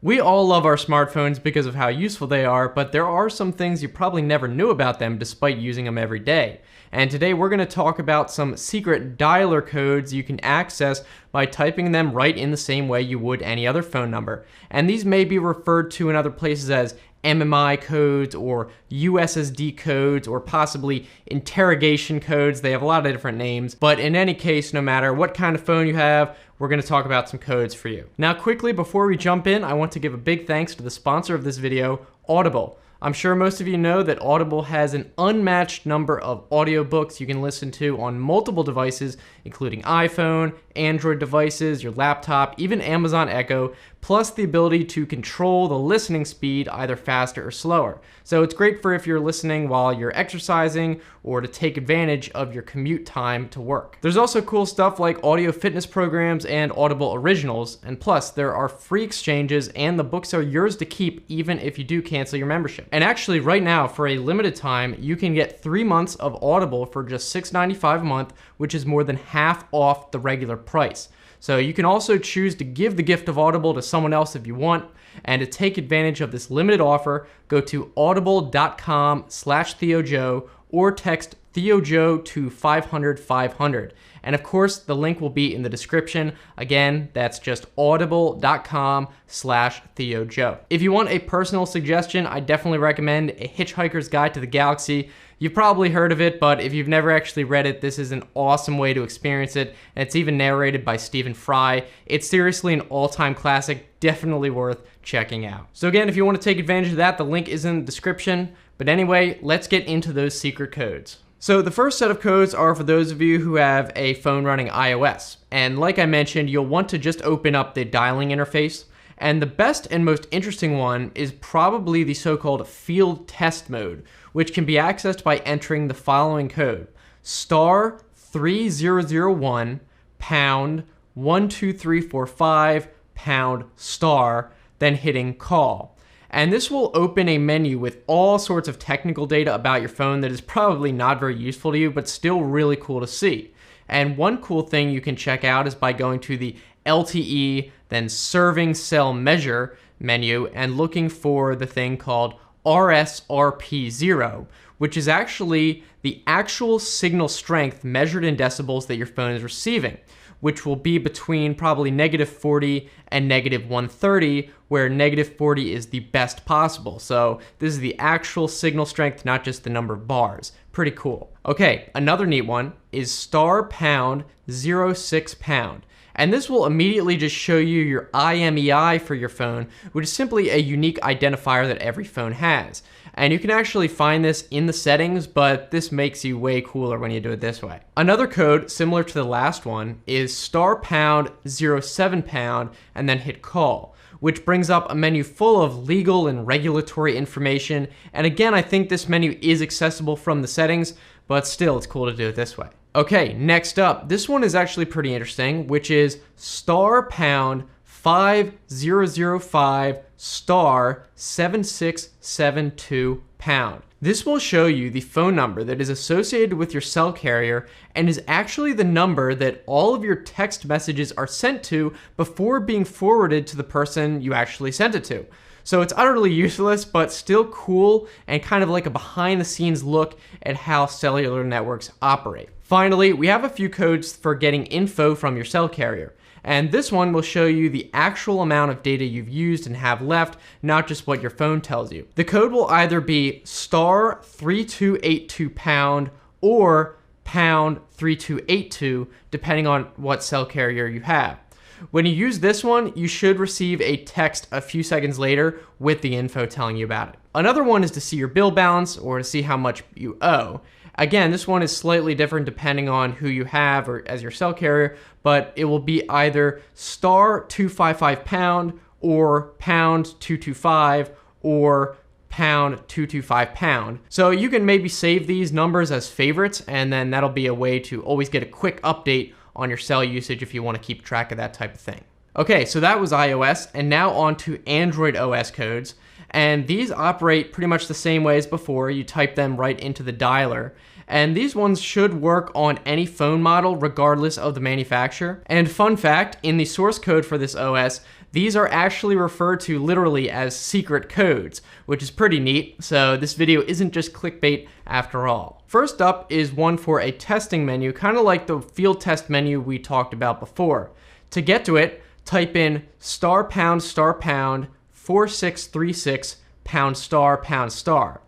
We all love our smartphones because of how useful they are, but there are some things you probably never knew about them despite using them every day. And today we're going to talk about some secret dialer codes you can access by typing them right in the same way you would any other phone number. And these may be referred to in other places as MMI codes or USSD codes or possibly interrogation codes. They have a lot of different names, but in any case, no matter what kind of phone you have, we're going to talk about some codes for you. Now quickly, before we jump in, I want to give a big thanks to the sponsor of this video, Audible. I'm sure most of you know that Audible has an unmatched number of audiobooks you can listen to on multiple devices, including iPhone, Android devices, your laptop, even Amazon Echo, plus the ability to control the listening speed either faster or slower. So it's great for if you're listening while you're exercising or to take advantage of your commute time to work. There's also cool stuff like audio fitness programs and Audible originals, and plus there are free exchanges and the books are yours to keep even if you do cancel your membership. And actually right now, for a limited time, you can get 3 months of Audible for just $6.95 a month, which is more than half off the regular price. So you can also choose to give the gift of Audible to someone else if you want. And to take advantage of this limited offer, go to audible.com/TheoJoe or text TheoJoe to 500-500. And of course, the link will be in the description. Again, that's just audible.com/TheoJoe. If you want a personal suggestion, I definitely recommend A Hitchhiker's Guide to the Galaxy. You've probably heard of it, but if you've never actually read it, this is an awesome way to experience it. And it's even narrated by Stephen Fry. It's seriously an all-time classic, definitely worth checking out. So again, if you want to take advantage of that, the link is in the description. But anyway, let's get into those secret codes. So the first set of codes are for those of you who have a phone running iOS. And like I mentioned, you'll want to just open up the dialing interface. And the best and most interesting one is probably the so-called field test mode, which can be accessed by entering the following code: *3001 #12345 #*, then hitting call. And this will open a menu with all sorts of technical data about your phone that is probably not very useful to you, but still really cool to see. And one cool thing you can check out is by going to the LTE, then serving cell measure menu and looking for the thing called RSRP0, which is actually the actual signal strength measured in decibels that your phone is receiving, which will be between probably -40 and -130, where -40 is the best possible. So this is the actual signal strength, not just the number of bars. Pretty cool. Okay, another neat one is *#06#. And this will immediately just show you your IMEI for your phone, which is simply a unique identifier that every phone has. And you can actually find this in the settings, but this makes you way cooler when you do it this way. Another code similar to the last one is *#07# and then hit call, which brings up a menu full of legal and regulatory information. And again, I think this menu is accessible from the settings, but still it's cool to do it this way. Okay, next up, this one is actually pretty interesting, which is *5005 *7672#. This will show you the phone number that is associated with your cell carrier and is actually the number that all of your text messages are sent to before being forwarded to the person you actually sent it to. So it's utterly useless, but still cool and kind of like a behind the scenes look at how cellular networks operate. Finally, we have a few codes for getting info from your cell carrier. And this one will show you the actual amount of data you've used and have left, not just what your phone tells you. The code will either be *3282# or #3282, depending on what cell carrier you have. When you use this one, you should receive a text a few seconds later with the info telling you about it. Another one is to see your bill balance or to see how much you owe. Again, this one is slightly different depending on who you have or as your cell carrier, but it will be either *255# or #225 or #225#. So you can maybe save these numbers as favorites, and then that'll be a way to always get a quick update on your cell usage if you want to keep track of that type of thing. Okay, so that was iOS, and now on to Android OS codes. And these operate pretty much the same way as before. You type them right into the dialer. And these ones should work on any phone model regardless of the manufacturer. And fun fact, in the source code for this OS, these are actually referred to literally as secret codes, which is pretty neat, so this video isn't just clickbait after all. First up is one for a testing menu, kind of like the field test menu we talked about before. To get to it, type in *#*#4636 #*#*.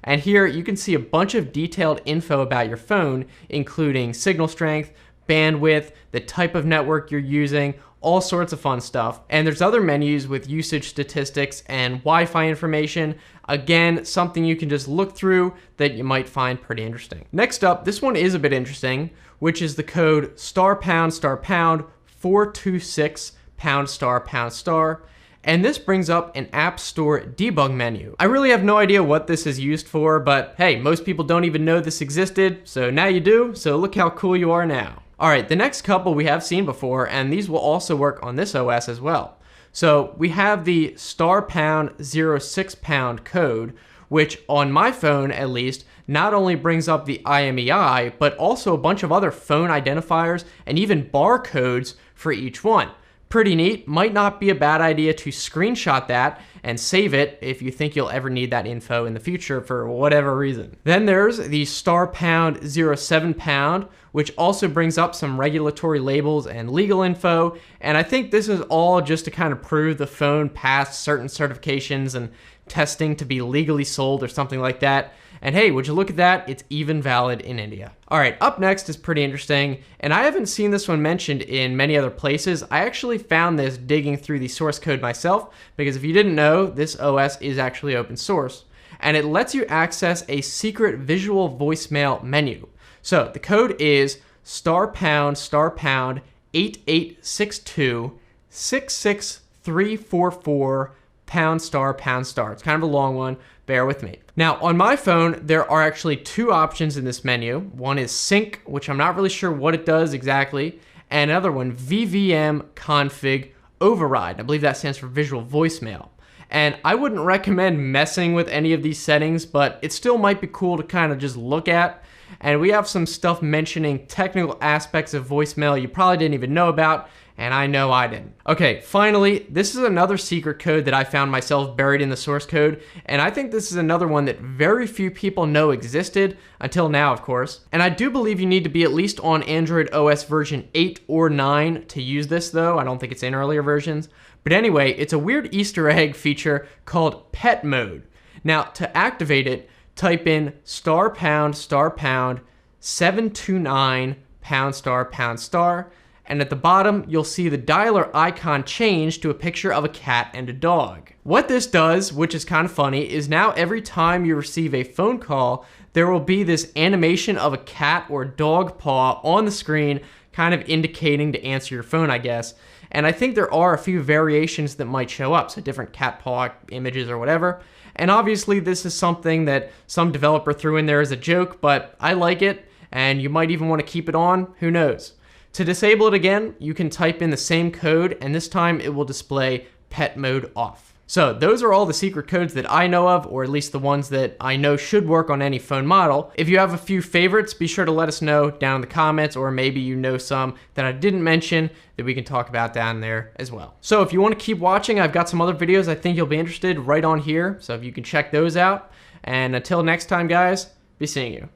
And here you can see a bunch of detailed info about your phone, including signal strength, bandwidth, the type of network you're using, all sorts of fun stuff. And there's other menus with usage statistics and Wi-Fi information. Again, something you can just look through that you might find pretty interesting. Next up, this one is a bit interesting, which is the code *#*#426 #*##. And this brings up an App Store debug menu. I really have no idea what this is used for, but hey, most people don't even know this existed, so now you do, so look how cool you are now. Alright, the next couple we have seen before, and these will also work on this OS as well. So we have the *#06# code, which on my phone at least, not only brings up the IMEI, but also a bunch of other phone identifiers and even barcodes for each one. Pretty neat. Might not be a bad idea to screenshot that and save it if you think you'll ever need that info in the future for whatever reason. Then there's the *#07#, which also brings up some regulatory labels and legal info. And I think this is all just to kind of prove the phone passed certain certifications and testing to be legally sold or something like that. And hey, would you look at that? It's even valid in India. All right, up next is pretty interesting, and I haven't seen this one mentioned in many other places. I actually found this digging through the source code myself, because if you didn't know, this OS is actually open source, and it lets you access a secret visual voicemail menu. So the code is *#*#8862 66344 #*##. It's kind of a long one, bear with me. Now, on my phone, there are actually two options in this menu. One is sync, which I'm not really sure what it does exactly, and another one, VVM config override. I believe that stands for visual voicemail. And I wouldn't recommend messing with any of these settings, but it still might be cool to kind of just look at. And we have some stuff mentioning technical aspects of voicemail you probably didn't even know about, and I know I didn't. Okay, finally, this is another secret code that I found myself buried in the source code, and I think this is another one that very few people know existed, until now, of course. And I do believe you need to be at least on Android OS version 8 or 9 to use this, though. I don't think it's in earlier versions. But anyway, it's a weird Easter egg feature called pet mode. Now, to activate it, type in *#*#729 #*##, and at the bottom, you'll see the dialer icon change to a picture of a cat and a dog. What this does, which is kind of funny, is now every time you receive a phone call, there will be this animation of a cat or dog paw on the screen, kind of indicating to answer your phone, I guess. And I think there are a few variations that might show up, so different cat paw images or whatever. And obviously, this is something that some developer threw in there as a joke, but I like it, and you might even want to keep it on, who knows. To disable it again, you can type in the same code, and this time it will display pet mode off. So those are all the secret codes that I know of, or at least the ones that I know should work on any phone model. If you have a few favorites, be sure to let us know down in the comments, or maybe you know some that I didn't mention that we can talk about down there as well. So if you want to keep watching, I've got some other videos I think you'll be interested right on here, so if you can check those out. And until next time, guys, be seeing you.